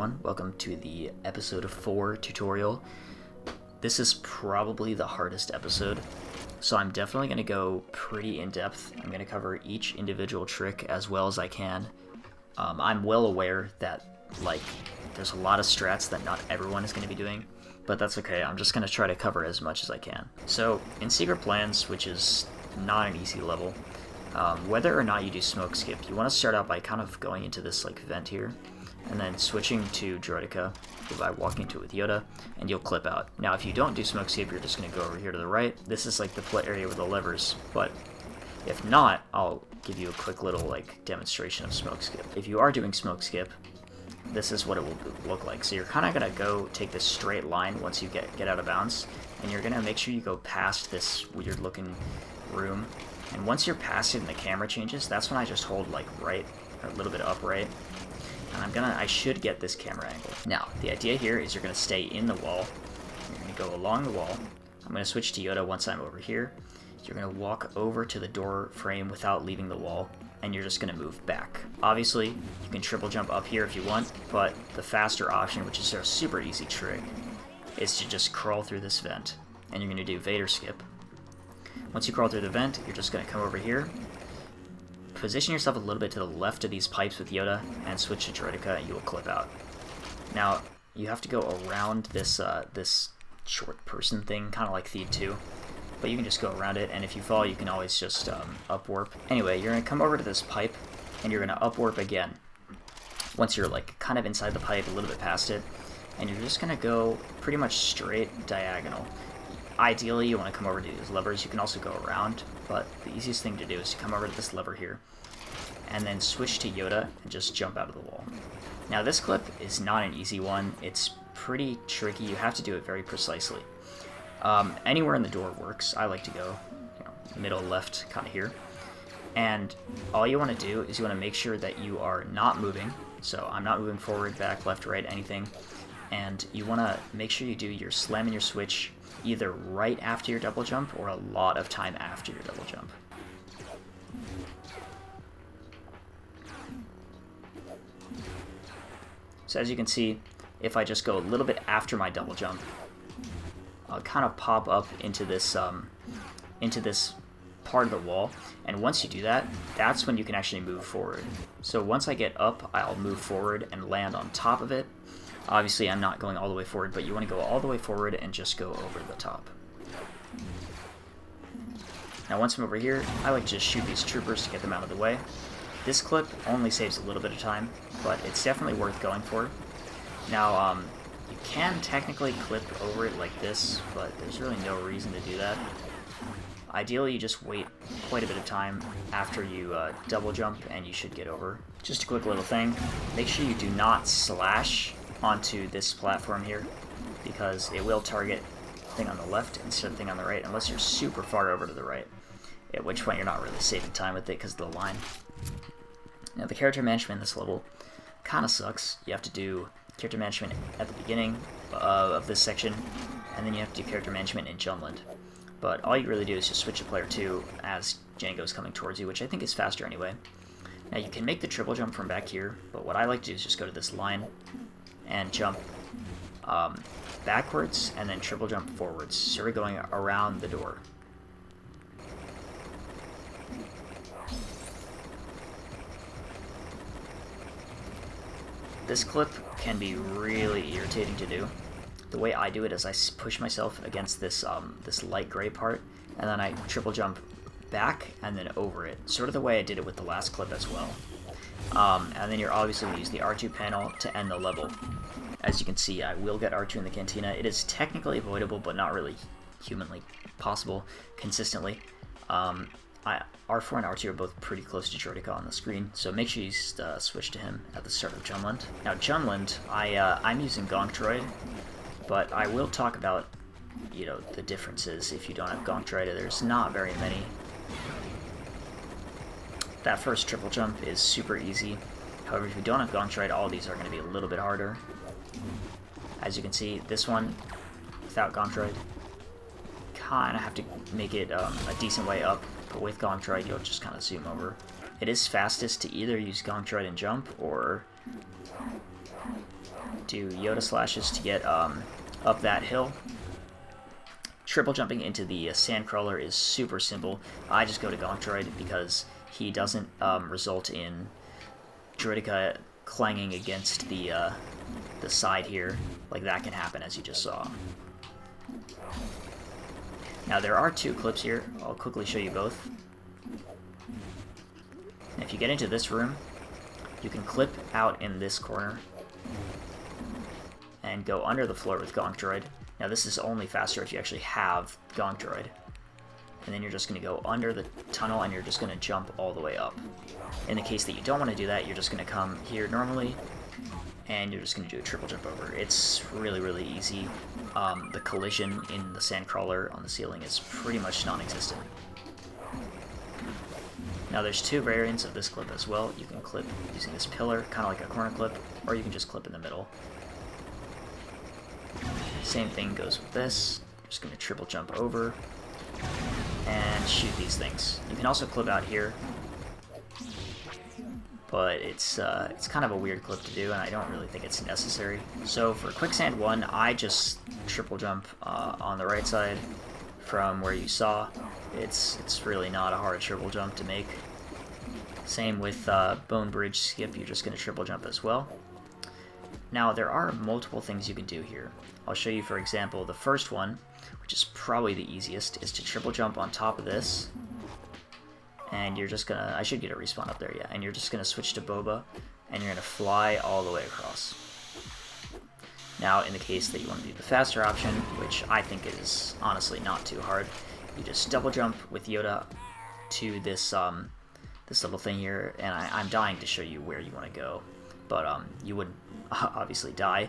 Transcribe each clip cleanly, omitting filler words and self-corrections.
everyone, welcome to the episode 4 tutorial. This is probably the hardest episode, so I'm definitely going to go pretty in-depth. I'm going to cover each individual trick as well as I can. I'm well aware that, there's a lot of strats that not everyone is going to be doing, but that's okay. I'm just going to try to cover as much as I can. So, in Secret Plans, which is not an easy level, whether or not you do smoke skip, you want to start out by kind of going into this vent here, and then switching to Droideka by walking to it with Yoda, and you'll clip out. Now if you don't do smoke skip, you're just going to go over here to the right. This is the area with the levers, but if not, I'll give you a quick little demonstration of smoke skip. If you are doing smoke skip, this is what it will look like. So you're kind of going to go take this straight line once you get out of bounds, and you're going to make sure you go past this weird looking room. And once you're past it and the camera changes, that's when I just hold right or a little bit upright. And I should get this camera angle. Now, the idea here is you're gonna stay in the wall. You're gonna go along the wall. I'm gonna switch to Yoda once I'm over here. You're gonna walk over to the door frame without leaving the wall, and you're just gonna move back. Obviously, you can triple jump up here if you want, but the faster option, which is a super easy trick, is to just crawl through this vent. And you're gonna do Vader skip. Once you crawl through the vent, you're just gonna come over here, position yourself a little bit to the left of these pipes with Yoda, and switch to Droideka, and you will clip out. Now, you have to go around this this short person thing, kind of like Theed 2, but you can just go around it, and if you fall, you can always just upwarp. Anyway, you're going to come over to this pipe, and you're going to upwarp again. Once you're kind of inside the pipe, a little bit past it, and you're just going to go pretty much straight diagonal. Ideally, you want to come over to these levers. You can also go around, but the easiest thing to do is to come over to this lever here, and then switch to Yoda and just jump out of the wall. Now this clip is not an easy one. It's pretty tricky. You have to do it very precisely. Anywhere in the door works. I like to go middle, left, kind of here. And all you want to do is you want to make sure that you are not moving. So I'm not moving forward, back, left, right, anything. And you want to make sure you do your slam and your switch either right after your double jump or a lot of time after your double jump. So as you can see, if I just go a little bit after my double jump, I'll kind of pop up into this part of the wall, and once you do that, that's when you can actually move forward. So once I get up, I'll move forward and land on top of it. Obviously, I'm not going all the way forward, but you want to go all the way forward and just go over the top. Now once I'm over here, I like to just shoot these troopers to get them out of the way. This clip only saves a little bit of time, but it's definitely worth going for. Now, you can technically clip over it like this, but there's really no reason to do that. Ideally, you just wait quite a bit of time after you double jump, and you should get over. Just a quick little thing, make sure you do not slash onto this platform here, because it will target the thing on the left instead of the thing on the right, unless you're super far over to the right, at which point you're not really saving time with it because of the line. Now the character management in this level kind of sucks. You have to do character management at the beginning of this section, and then you have to do character management in Jumland. But all you really do is just switch to player 2 as Jango's coming towards you, which I think is faster anyway. Now you can make the triple jump from back here, but what I like to do is just go to this line and jump backwards and then triple jump forwards, so we're going around the door. This clip can be really irritating to do. The way I do it is I push myself against this this light gray part, and then I triple jump back and then over it, sort of the way I did it with the last clip as well. And then you're obviously going to use the R2 panel to end the level. As you can see, I will get R2 in the cantina. It is technically avoidable, but not really humanly possible consistently. R4 and R2 are both pretty close to Droideka on the screen, so make sure you switch to him at the start of Jumland. Now Jumland, I'm using Gonk Droid, but I will talk about the differences if you don't have Gonk Droid. There's not very many. That first triple jump is super easy. However, if you don't have Gonk Droid, all of these are going to be a little bit harder. As you can see, this one, without Gonk Droid, kind of have to make it a decent way up, but with Gonk Droid, you'll just kind of zoom over. It is fastest to either use Gonk Droid and jump, or do Yoda slashes to get up that hill. Triple jumping into the Sandcrawler is super simple. I just go to Gonk Droid because he doesn't result in Droideka clanging against the side here. Like that can happen, as you just saw. Now there are two clips here. I'll quickly show you both. If you get into this room, you can clip out in this corner and go under the floor with Gonk Droid. Now this is only faster if you actually have Gonk Droid. And then you're just going to go under the tunnel and you're just going to jump all the way up. In the case that you don't want to do that, you're just going to come here normally and you're just going to do a triple jump over. It's really, really easy. The collision in the Sandcrawler on the ceiling is pretty much non-existent. Now there's two variants of this clip as well. You can clip using this pillar, kind of like a corner clip, or you can just clip in the middle. Same thing goes with this. Just going to triple jump over and shoot these things. You can also clip out here, but it's kind of a weird clip to do, and I don't really think it's necessary. So for Quicksand 1, I just triple jump on the right side from where you saw. It's really not a hard triple jump to make. Same with Bone Bridge Skip, you're just going to triple jump as well. Now there are multiple things you can do here. I'll show you, for example, the first one, which is probably the easiest, is to triple jump on top of this. And you're just gonna, I should get a respawn up there, yeah, and you're just gonna switch to Boba, and you're gonna fly all the way across. Now, in the case that you want to do the faster option, which I think is honestly not too hard, you just double jump with Yoda to this this little thing here, and I'm dying to show you where you want to go, but you would obviously die.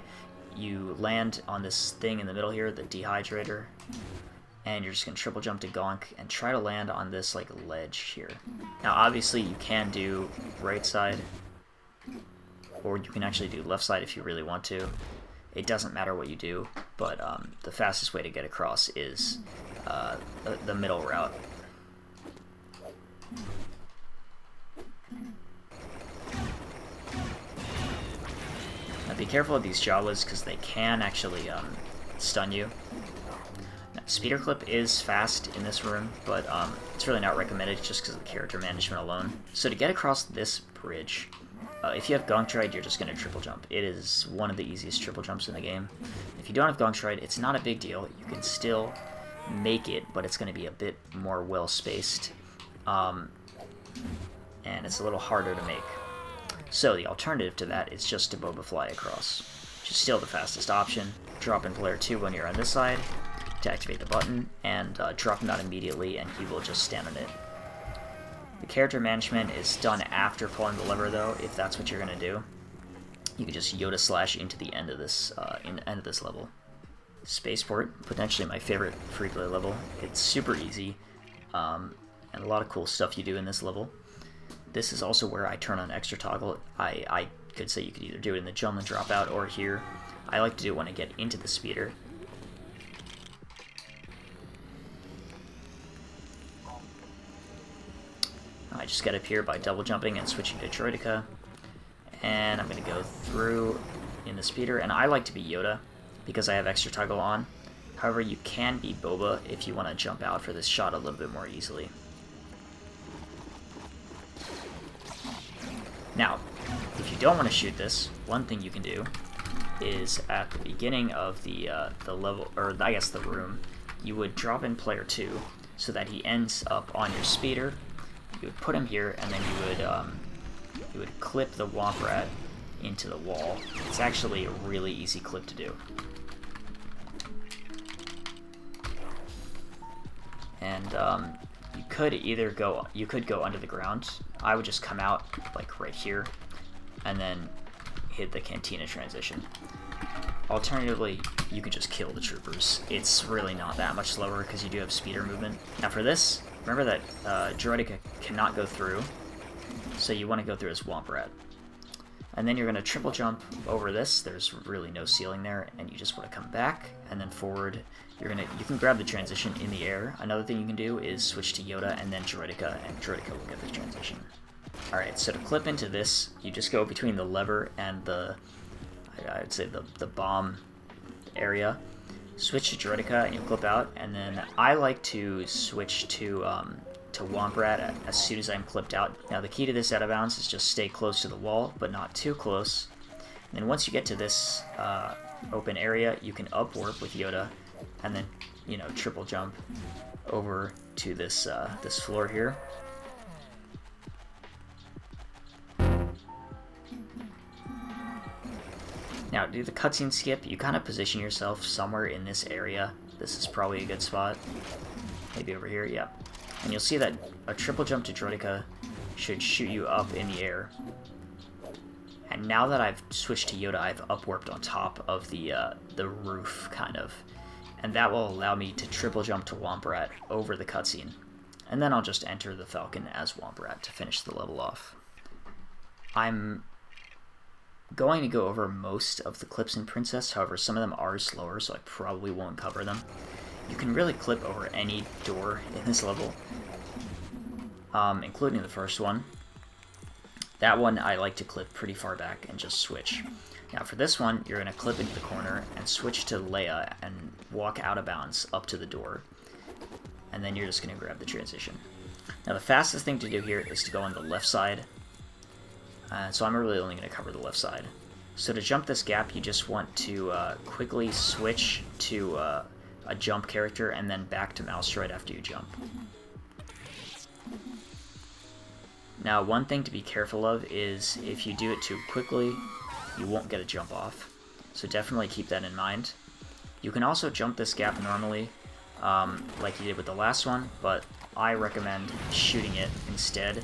You land on this thing in the middle here, the dehydrator, and you're just going to triple jump to Gonk and try to land on this like ledge here. Now obviously you can do right side, or you can actually do left side if you really want to. It doesn't matter what you do, but the fastest way to get across is the middle route. Now be careful of these Jawas because they can actually stun you. Now, speeder clip is fast in this room, but it's really not recommended just because of the character management alone. So to get across this bridge, if you have Gonk Droid, you're just going to triple jump. It is one of the easiest triple jumps in the game. If you don't have Gonk Droid, it's not a big deal. You can still make it, but it's going to be a bit more well spaced, and it's a little harder to make. So the alternative to that is just to Boba fly across, which is still the fastest option. Drop in player 2 when you're on this side to activate the button, and drop him out immediately, and he will just stand on it. The character management is done after pulling the lever, though. If that's what you're going to do, you can just Yoda slash into the end of this level. Spaceport, potentially my favorite Freeplay level. It's super easy, and a lot of cool stuff you do in this level. This is also where I turn on extra toggle. I could say you could either do it in the jump and drop out or here. I like to do it when I get into the speeder. I just get up here by double jumping and switching to Droideka. And I'm going to go through in the speeder. And I like to be Yoda because I have extra toggle on. However, you can be Boba if you want to jump out for this shot a little bit more easily. Now, if you don't want to shoot this, one thing you can do is at the beginning of the level, or I guess the room, you would drop in player 2 so that he ends up on your speeder. You would put him here, and then you would clip the Womp Rat into the wall. It's actually a really easy clip to do. And you could either go under the ground. I would just come out like right here and then hit the Cantina transition. Alternatively, you could just kill the troopers. It's really not that much slower because you do have speeder movement. Now for this, remember that Droideka cannot go through, so you want to go through as Womp Rat. And then you're going to triple jump over this. There's really no ceiling there, and you just want to come back and then forward. You can grab the transition in the air. Another thing you can do is switch to Yoda and then Droideka, and Droideka will get the transition. Alright, so to clip into this, you just go between the lever and the I'd say the bomb area. Switch to Droidica and you clip out, and then I like to switch to Womp Rat as soon as I'm clipped out. Now the key to this out of bounds is just stay close to the wall, but not too close. And then once you get to this open area, you can up warp with Yoda, and then triple jump over to this this floor here. Now, do the cutscene skip, you kind of position yourself somewhere in this area. This is probably a good spot. Maybe over here, yeah. And you'll see that a triple jump to Droidica should shoot you up in the air. And now that I've switched to Yoda, I've up-warped on top of the roof, kind of. And that will allow me to triple jump to Womp Rat over the cutscene. And then I'll just enter the Falcon as Womp Rat to finish the level off. I'm going to go over most of the clips in Princess, however some of them are slower, so I probably won't cover them. You can really clip over any door in this level, including the first one. That one I like to clip pretty far back and just switch. Now for this one, you're going to clip into the corner and switch to Leia and walk out of bounds up to the door. And then you're just going to grab the transition. Now the fastest thing to do here is to go on the left side. So I'm really only going to cover the left side. So to jump this gap, you just want to quickly switch to a jump character and then back to mouse droid after you jump. Now one thing to be careful of is if you do it too quickly, you won't get a jump off. So definitely keep that in mind. You can also jump this gap normally, like you did with the last one, but I recommend shooting it instead.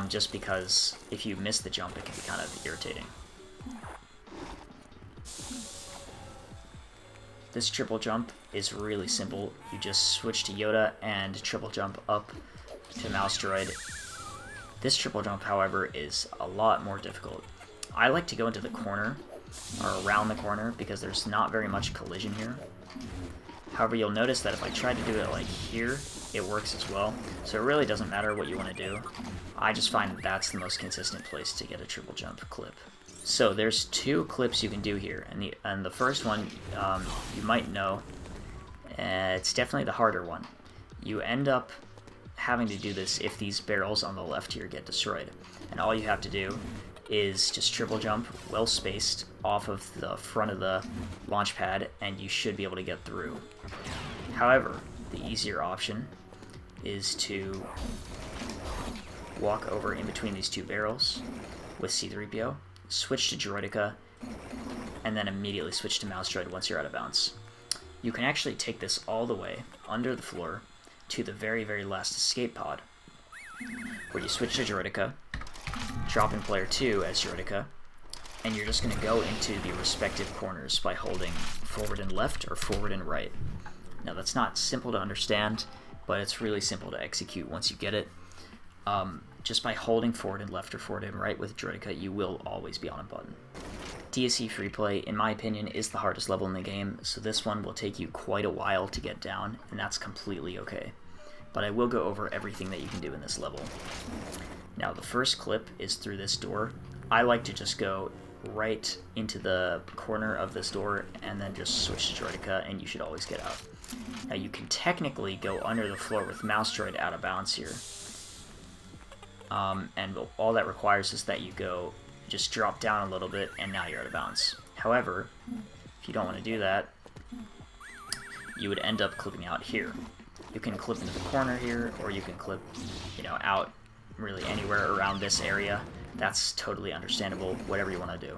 Just because if you miss the jump, it can be kind of irritating. This triple jump is really simple. You just switch to Yoda and triple jump up to mouse droid. This triple jump, however, is a lot more difficult. I like to go into the corner, or around the corner, because there's not very much collision here. However, you'll notice that if I try to do it like here, it works as well. So it really doesn't matter what you want to do. I just find that that's the most consistent place to get a triple jump clip. So there's two clips you can do here, and the first one you might know. It's definitely the harder one. You end up having to do this if these barrels on the left here get destroyed, and all you have to do is just triple jump, well spaced, off of the front of the launch pad, and you should be able to get through. However, the easier option is to walk over in between these two barrels with C-3PO, switch to Droidica, and then immediately switch to mouse droid once you're out of bounds. You can actually take this all the way under the floor to the very, very last escape pod, where you switch to Droidica, drop in player 2 as Droidica, and you're just going to go into the respective corners by holding forward and left or forward and right. Now that's not simple to understand, but it's really simple to execute once you get it. Just by holding forward and left or forward and right with Droidica, you will always be on a button. DSC Freeplay, in my opinion, is the hardest level in the game, so this one will take you quite a while to get down, and that's completely okay. But I will go over everything that you can do in this level. Now the first clip is through this door. I like to just go right into the corner of this door and then just switch to Droidica, and you should always get out. Now you can technically go under the floor with mouse droid out of bounds here. And all that requires is that you go just drop down a little bit and now you're out of bounds. However, if you don't want to do that, you would end up clipping out here. You can clip into the corner here, or you can clip, out really anywhere around this area. That's totally understandable, whatever you want to do.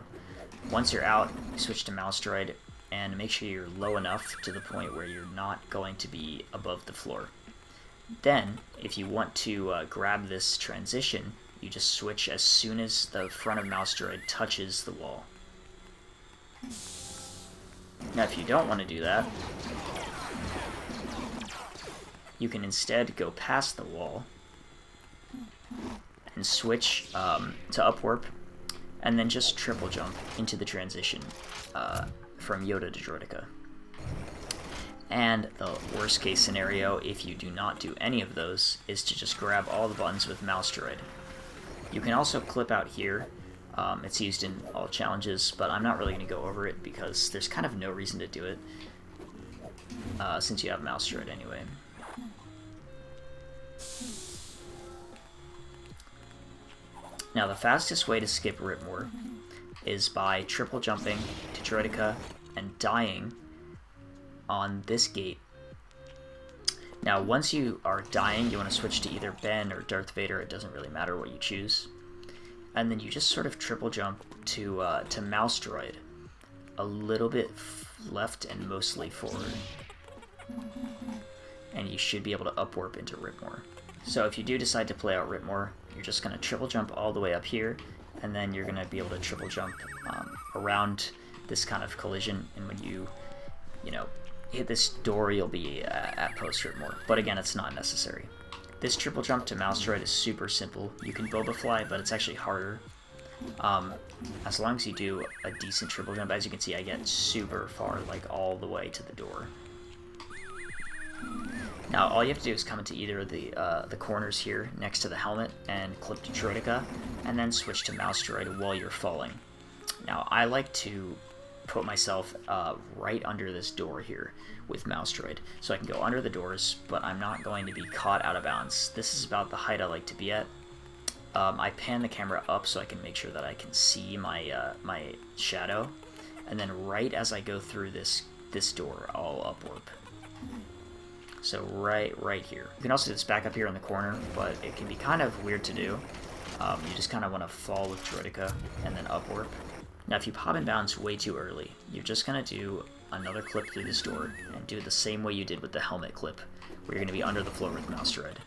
Once you're out, you switch to mouse droid and make sure you're low enough to the point where you're not going to be above the floor. Then, if you want to grab this transition, you just switch as soon as the front of mouse droid touches the wall. Now, if you don't want to do that, you can instead go past the wall and switch to up warp, and then just triple jump into the transition from Yoda to Droidica. And the worst case scenario, if you do not do any of those, is to just grab all the buttons with mouse droid. You can also clip out here It's used in all challenges, but I'm not really going to go over it because there's kind of no reason to do it since you have mouse droid anyway. Now the fastest way to skip Ripmore is by triple jumping to Droidica and dying on this gate. Now once you are dying, you want to switch to either Ben or Darth Vader, it doesn't really matter what you choose. And then you just sort of triple jump to mouse droid, a little bit left and mostly forward. And you should be able to upwarp into Ripmore. So if you do decide to play out Ripmore, you're just going to triple jump all the way up here, and then you're going to be able to triple jump around this kind of collision, and when you know, hit this door, you'll be at post Ripmore. But again, it's not necessary. This triple jump to mouse droid is super simple. You can Boba fly, but it's actually harder. As long as you do a decent triple jump, as you can see, I get super far, like all the way to the door. Now all you have to do is come into either of the corners here next to the helmet and clip to Droidica, and then switch to mouse droid while you're falling. Now I like to put myself right under this door here with mouse droid, so I can go under the doors, but I'm not going to be caught out of bounds. This is about the height I like to be at. I pan the camera up so I can make sure that I can see my my shadow, and then right as I go through this door, I'll upwarp. So right here. You can also do this back up here in the corner, but it can be kind of weird to do. You just kind of want to fall with Droidica and then upwarp. Now if you pop in bounds way too early, you're just going to do another clip through this door and do it the same way you did with the helmet clip, where you're going to be under the floor with mouse droid.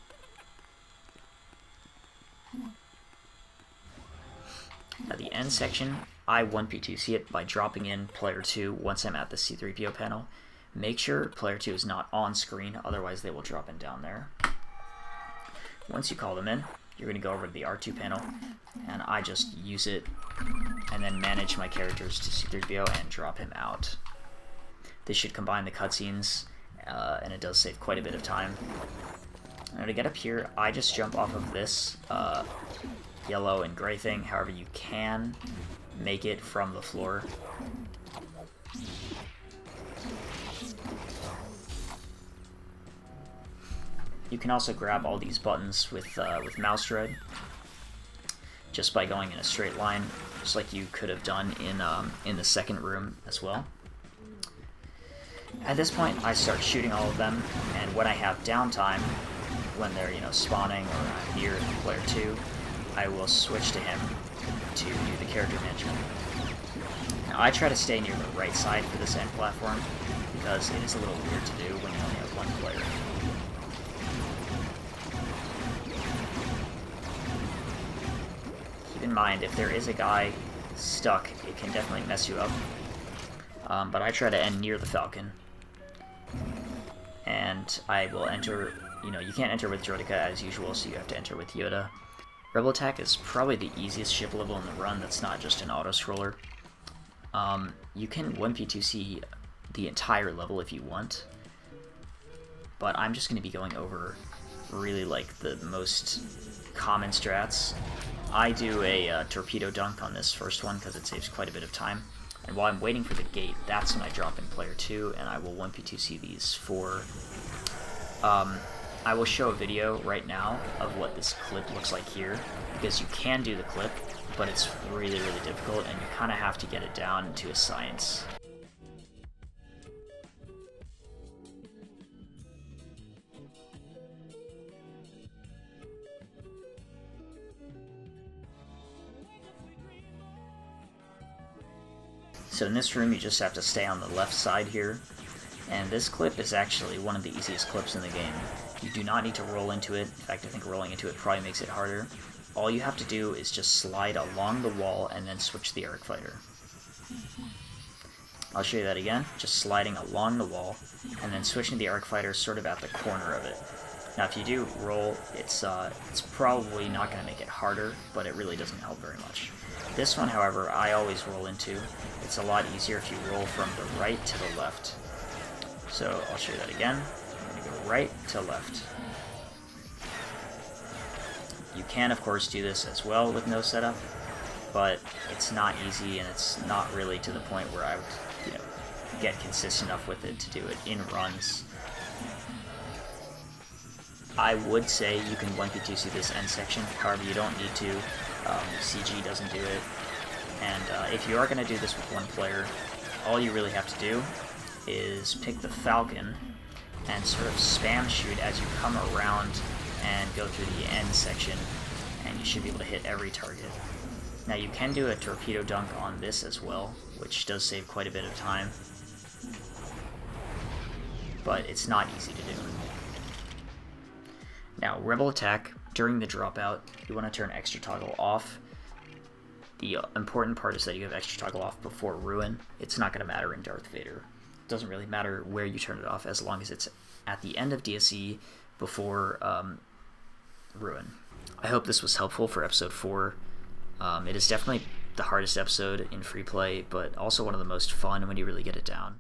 At the end section, I 1P2C it by dropping in player 2 once I'm at the C-3PO panel. Make sure player 2 is not on screen, otherwise they will drop in down there. Once you call them in, you're going to go over to the R2 panel, and I just use it and then manage my characters to C-3PO and drop him out. This should combine the cutscenes, and it does save quite a bit of time. Now to get up here, I just jump off of this yellow and gray thing, however you can make it from the floor. You can also grab all these buttons with mouse droid, just by going in a straight line, just like you could have done in the second room as well. At this point, I start shooting all of them, and when I have downtime, when they're spawning or I'm near player 2, I will switch to him to do the character management. Now, I try to stay near the right side for this end platform, because it is a little weird to do when you only have one player. Keep in mind, if there is a guy stuck, it can definitely mess you up. But I try to end near the Falcon. And I will enter, you can't enter with Droidica as usual, so you have to enter with Yoda. Rebel Attack is probably the easiest ship level in the run that's not just an auto-scroller. You can 1P2C the entire level if you want, but I'm just going to be going over really the most common strats. I do a torpedo dunk on this first one because it saves quite a bit of time, and while I'm waiting for the gate, that's when I drop in player 2 and I will 1P2C these for... I will show a video right now of what this clip looks like here, because you can do the clip, but it's really, really difficult, and you kind of have to get it down to a science. So in this room, you just have to stay on the left side here, and this clip is actually one of the easiest clips in the game. You do not need to roll into it. In fact, I think rolling into it probably makes it harder. All you have to do is just slide along the wall and then switch the Arc Fighter. I'll show you that again. Just sliding along the wall and then switching the Arc Fighter sort of at the corner of it. Now if you do roll, it's probably not going to make it harder, but it really doesn't help very much. This one, however, I always roll into. It's a lot easier if you roll from the right to the left. So I'll show you that again. I'm going to go right to left. You can, of course, do this as well with no setup, but it's not easy, and it's not really to the point where I would, get consistent enough with it to do it in runs. I would say you can 1p2c this end section, however you don't need to. CG doesn't do it. And if you are going to do this with one player, all you really have to do is pick the Falcon and sort of spam shoot as you come around and go through the end section, and you should be able to hit every target. Now you can do a torpedo dunk on this as well, which does save quite a bit of time, but it's not easy to do. Now, Rebel Attack, during the dropout, you want to turn extra toggle off. The important part is that you have extra toggle off before Ruin. It's not going to matter in Darth Vader. It doesn't really matter where you turn it off as long as it's at the end of DSE before Ruin. I hope this was helpful for episode 4. It is definitely the hardest episode in Freeplay, but also one of the most fun when you really get it down.